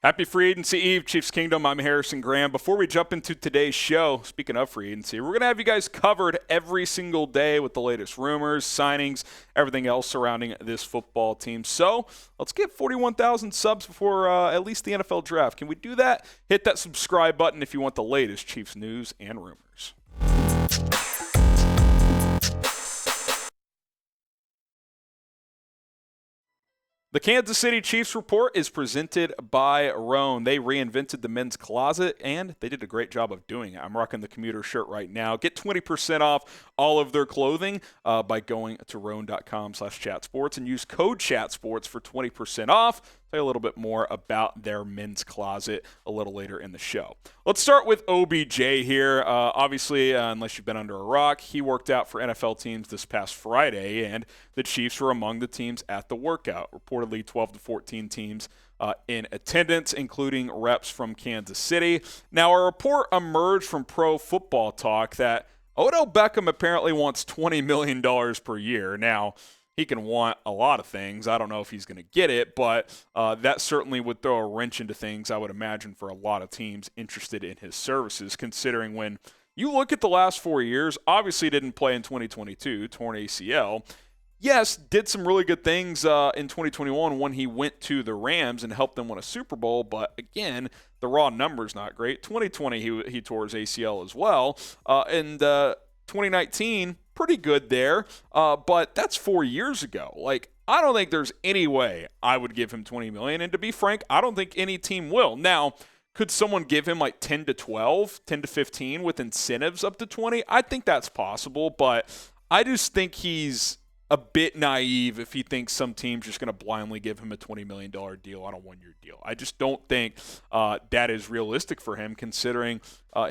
Happy Free Agency Eve, Chiefs Kingdom. I'm Harrison Graham. Before we jump into today's show, speaking of free agency, we're going to have you guys covered every single day with the latest rumors, signings, everything else surrounding this football team. So let's get 41,000 subs before at least the NFL draft. Can we do that? Hit that subscribe button if you want the latest Chiefs news and rumors. The Kansas City Chiefs report is presented by Rhone. They reinvented the men's closet, and they did a great job of doing it. I'm rocking the commuter shirt right now. Get 20% off all of their clothing by going to rhone.com/chatsports and use code chatsports for 20% off. Tell you a little bit more about their men's closet a little later in the show. Let's start with OBJ here. Obviously, unless you've been under a rock, he worked out for NFL teams this past Friday, and the Chiefs were among the teams at the workout. Reportedly 12 to 14 teams in attendance, including reps from Kansas City. Now, a report emerged from Pro Football Talk that Odell Beckham apparently wants $20 million per year. Now, he can want a lot of things. I don't know if he's going to get it, but that certainly would throw a wrench into things, I would imagine, for a lot of teams interested in his services, considering when you look at the last 4 years, obviously didn't play in 2022, torn ACL. Yes, did some really good things in 2021 when he went to the Rams and helped them win a Super Bowl, but again, the raw number's not great. 2020, he tore his ACL as well, and 2019, pretty good there, but that's 4 years ago. Like, I don't think there's any way I would give him $20 million, and to be frank, I don't think any team will. Now, could someone give him like 10 to 12, 10 to 15 with incentives up to 20? I think that's possible, but I just think he's a bit naive if he thinks some team's just going to blindly give him a $20 million deal on a one-year deal. I just don't think that is realistic for him, considering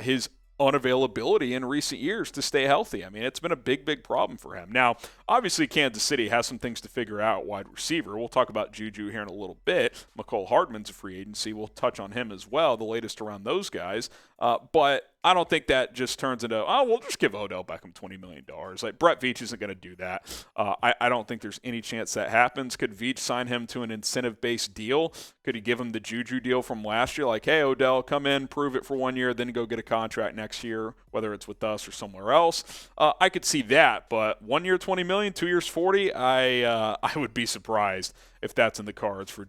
his unavailability in recent years to stay healthy. I mean, it's been a big problem for him. Now, obviously, Kansas City has some things to figure out wide receiver. We'll talk about JuJu here in a little bit. Mecole Hardman's a free agency. We'll touch on him as well, the latest around those guys. But I don't think that just turns into, we'll just give Odell Beckham $20 million. Like, Brett Veach isn't going to do that. I don't think there's any chance that happens. Could Veach sign him to an incentive-based deal? Could he give him the JuJu deal from last year? Like, hey, Odell, come in, prove it for 1 year, then go get a contract next year, whether it's with us or somewhere else. I could see that, but 1 year, $20 million, 2 years, $40 million, I would be surprised if that's in the cards for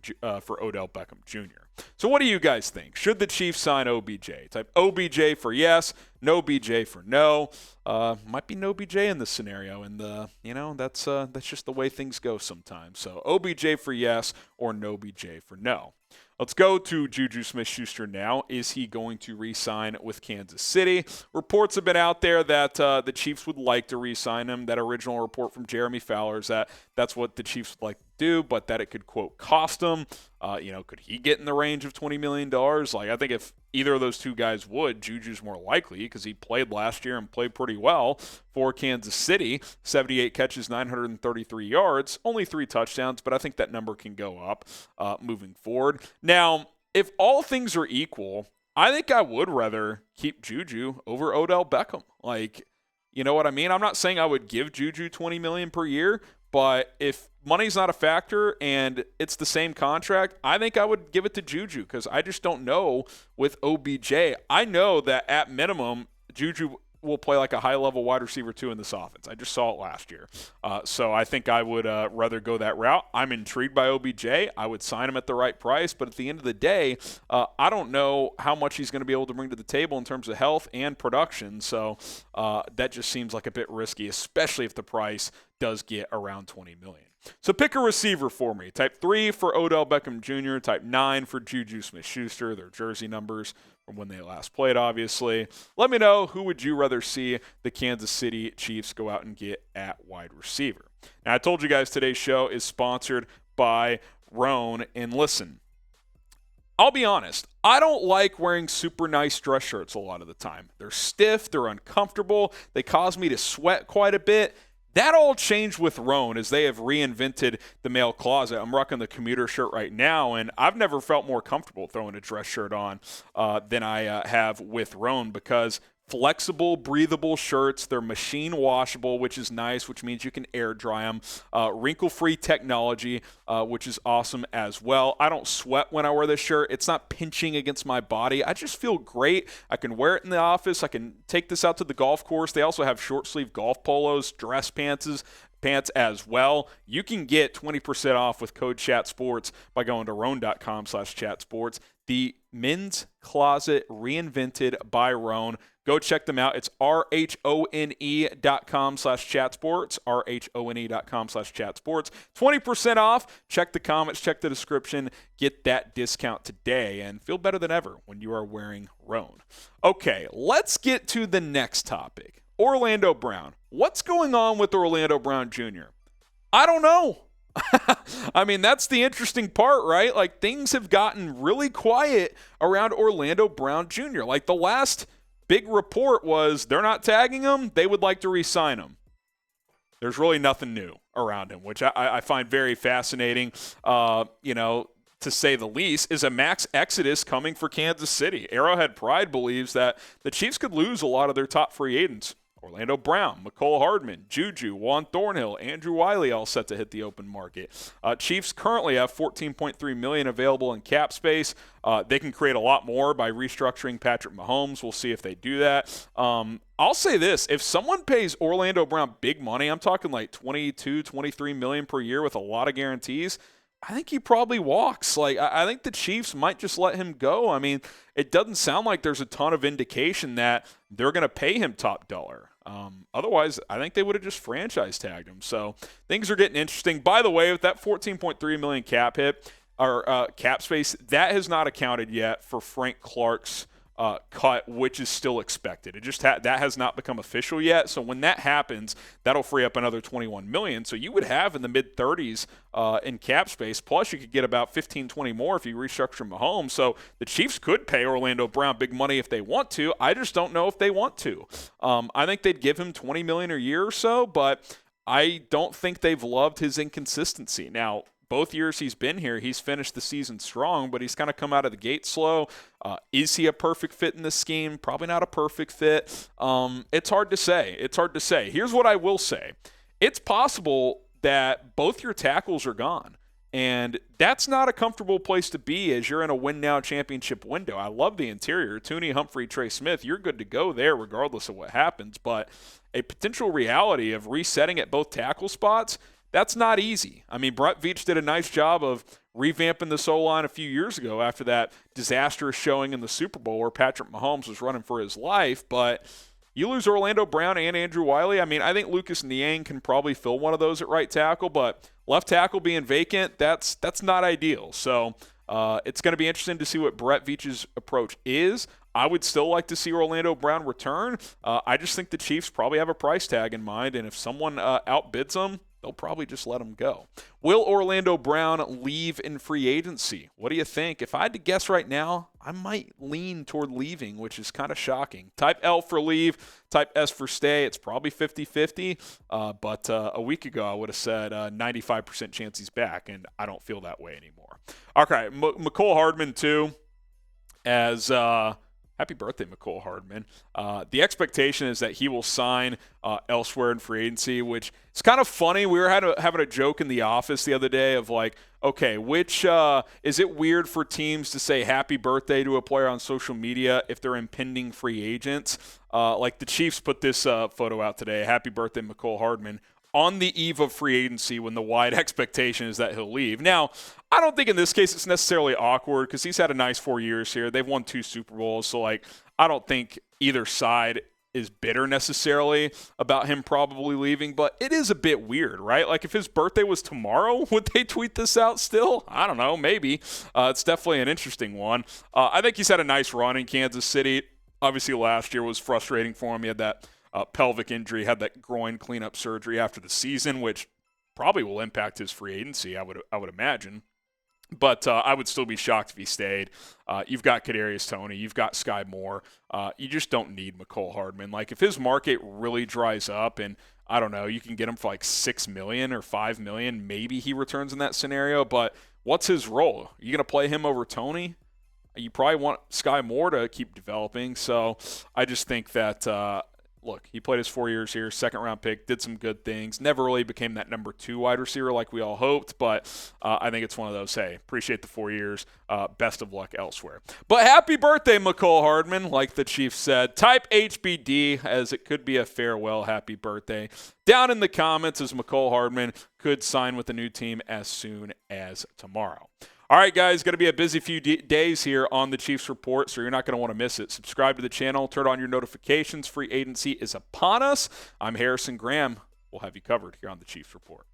Odell Beckham Jr. So what do you guys think? Should the Chiefs sign OBJ? Type OBJ for yes, NOBJ for no. Might be NOBJ in this scenario, and that's just the way things go sometimes. So OBJ for yes or NOBJ for no. Let's go to JuJu Smith-Schuster now. Is he going to re-sign with Kansas City? Reports have been out there that the Chiefs would like to re-sign him. That original report from Jeremy Fowler is that that's what the Chiefs would like to do, but that it could, quote, cost him. Could he get in the range of $20 million? Like, I think if either of those two guys would, JuJu's more likely because he played last year and played pretty well for Kansas City. 78 catches, 933 yards, only 3 touchdowns, but I think that number can go up moving forward. Now, if all things are equal, I think I would rather keep JuJu over Odell Beckham. Like, you know what I mean? I'm not saying I would give JuJu $20 million per year, but if money's not a factor and it's the same contract, I think I would give it to JuJu because I just don't know with OBJ. I know that at minimum, JuJu will play like a high-level wide receiver 2 in this offense. I just saw it last year. So I think I would rather go that route. I'm intrigued by OBJ. I would sign him at the right price, but at the end of the day, I don't know how much he's going to be able to bring to the table in terms of health and production. So that just seems like a bit risky, especially if the price does get around $20 million. So pick a receiver for me. Type 3 for Odell Beckham Jr., type 9 for JuJu Smith-Schuster, their jersey numbers from when they last played, obviously. Let me know, who would you rather see the Kansas City Chiefs go out and get at wide receiver? Now, I told you guys today's show is sponsored by Rhone, and listen, I'll be honest, I don't like wearing super nice dress shirts a lot of the time. They're stiff, they're uncomfortable, they cause me to sweat quite a bit. That all changed with Rhone as they have reinvented the male closet. I'm rocking the commuter shirt right now, and I've never felt more comfortable throwing a dress shirt on than I have with Rhone because flexible, breathable shirts. They're machine washable, which is nice, which means you can air dry them. Wrinkle-free technology, which is awesome as well. I don't sweat when I wear this shirt. It's not pinching against my body. I just feel great. I can wear it in the office. I can take this out to the golf course. They also have short-sleeve golf polos, dress pants as well. You can get 20% off with code ChatSports by going to Rhone.com/ChatSports. The men's closet reinvented by Rhone. Go check them out. It's RHONE.com/ChatSports, RHONE.com/ChatSports. 20% off. Check the comments, check the description. Get that discount today and feel better than ever when you are wearing Rhone. Okay, let's get to the next topic. Orlando Brown. What's going on with Orlando Brown Jr.? I don't know. I mean, that's the interesting part, right? Like, things have gotten really quiet around Orlando Brown Jr. Like, the last big report was they're not tagging him. They would like to re-sign him. There's really nothing new around him, which I find very fascinating, to say the least. Is a max exodus coming for Kansas City? Arrowhead Pride believes that the Chiefs could lose a lot of their top free agents. Orlando Brown, Mecole Hardman, JuJu, Juan Thornhill, Andrew Wiley all set to hit the open market. Chiefs currently have $14.3 million available in cap space. They can create a lot more by restructuring Patrick Mahomes. We'll see if they do that. I'll say this. If someone pays Orlando Brown big money, I'm talking like $22, $23 million per year with a lot of guarantees, I think he probably walks. Like, I think the Chiefs might just let him go. I mean, it doesn't sound like there's a ton of indication that they're going to pay him top dollar. Otherwise, I think they would have just franchise tagged him. So things are getting interesting. By the way, with that $14.3 million cap hit or cap space, that has not accounted yet for Frank Clark's cut, which is still expected. It just that has not become official yet. So when that happens, that'll free up another $21 million. So you would have in the mid-30s in cap space. Plus, you could get about 15, 20 more if you restructure Mahomes. So the Chiefs could pay Orlando Brown big money if they want to. I just don't know if they want to. I think they'd give him $20 million a year or so, but I don't think they've loved his inconsistency. Now, both years he's been here, he's finished the season strong, but he's kind of come out of the gate slow. Is he a perfect fit in this scheme? Probably not a perfect fit. It's hard to say. Here's what I will say. It's possible that both your tackles are gone, and that's not a comfortable place to be as you're in a win-now championship window. I love the interior. Tooney, Humphrey, Trey Smith, you're good to go there regardless of what happens, but a potential reality of resetting at both tackle spots, that's not easy. I mean, Brett Veach did a nice job of revamping the O-line a few years ago after that disastrous showing in the Super Bowl where Patrick Mahomes was running for his life. But you lose Orlando Brown and Andrew Wiley. I mean, I think Lucas Niang can probably fill one of those at right tackle, but left tackle being vacant, that's not ideal. So it's going to be interesting to see what Brett Veach's approach is. I would still like to see Orlando Brown return. I just think the Chiefs probably have a price tag in mind, and if someone outbids them, they'll probably just let him go. Will Orlando Brown leave in free agency? What do you think? If I had to guess right now, I might lean toward leaving, which is kind of shocking. Type L for leave, type S for stay. It's probably 50-50, but a week ago I would have said 95% chance he's back, and I don't feel that way anymore. Okay, Mecole Hardman too, as happy birthday, Mecole Hardman. The expectation is that he will sign elsewhere in free agency, which is kind of funny. We were having a joke in the office the other day of like, okay, which is it weird for teams to say happy birthday to a player on social media if they're impending free agents? Like the Chiefs put this photo out today, happy birthday, Mecole Hardman, on the eve of free agency when the wide expectation is that he'll leave. Now, I don't think in this case it's necessarily awkward because he's had a nice 4 years here. They've won 2 Super Bowls, so like I don't think either side is bitter necessarily about him probably leaving, but it is a bit weird, right? Like if his birthday was tomorrow, would they tweet this out still? I don't know, maybe. It's definitely an interesting one. I think he's had a nice run in Kansas City. Obviously last year was frustrating for him. He had that pelvic injury, had that groin cleanup surgery after the season, which probably will impact his free agency, I would imagine. But I would still be shocked if he stayed. You've got Kadarius Toney. You've got Sky Moore. You just don't need Mecole Hardman. Like, if his market really dries up and, I don't know, you can get him for like $6 million or $5 million, maybe he returns in that scenario. But what's his role? Are you going to play him over Toney? you probably want Sky Moore to keep developing. So I just think that, look, he played his 4 years here, second-round pick, did some good things, never really became that number 2 wide receiver like we all hoped, but I think it's one of those, hey, appreciate the 4 years, best of luck elsewhere. But happy birthday, Mecole Hardman, like the Chiefs said. Type HBD, as it could be a farewell happy birthday. Down in the comments, as Mecole Hardman could sign with a new team as soon as tomorrow. All right, guys, going to be a busy few days here on the Chiefs Report, so you're not going to want to miss it. Subscribe to the channel. Turn on your notifications. Free agency is upon us. I'm Harrison Graham. We'll have you covered here on the Chiefs Report.